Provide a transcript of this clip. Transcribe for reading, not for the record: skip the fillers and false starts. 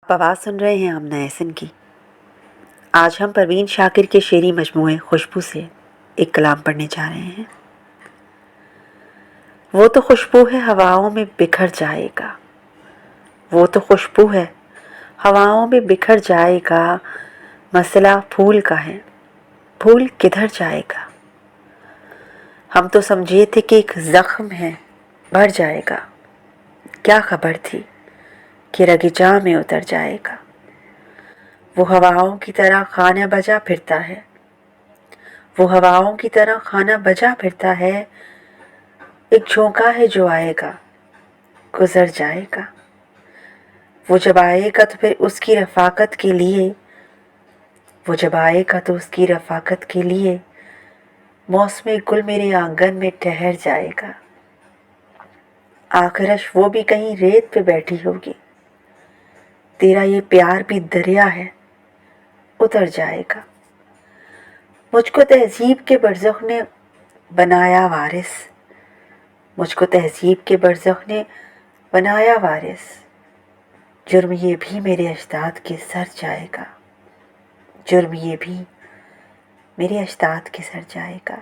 آپ آواز سن رہے ہیں آمنہ احسن کی۔ آج ہم پروین شاکر کے شعری مجموعے خوشبو سے ایک کلام پڑھنے جا رہے ہیں۔ وہ تو خوشبو ہے ہواؤں میں بکھر جائے گا، وہ تو خوشبو ہے ہواؤں میں بکھر جائے گا، مسئلہ پھول کا ہے، پھول کدھر جائے گا۔ ہم تو سمجھے تھے کہ ایک زخم ہے بڑھ جائے گا، کیا خبر تھی کہ رگ جاں میں اتر جائے گا۔ وہ ہواؤں کی طرح خانہ بجا پھرتا ہے، وہ ہواؤں کی طرح خانہ بجا پھرتا ہے، ایک جھونکا ہے جو آئے گا گزر جائے گا۔ وہ جب آئے گا تو پھر اس کی رفاقت کے لیے، وہ جب آئے گا تو اس کی رفاقت کے لیے موسم گل میرے آنگن میں ٹھہر جائے گا۔ آخرش وہ بھی کہیں ریت پہ بیٹھی ہوگی، تیرا یہ پیار بھی دریا ہے اتر جائے گا۔ مجھ کو تہذیب کے برزخ نے بنایا وارث، مجھ کو تہذیب کے برزخ نے بنایا وارث، جرم یہ بھی میرے اجداد کے سر جائے گا، جرم یہ بھی میرے اجداد کے سر جائے گا۔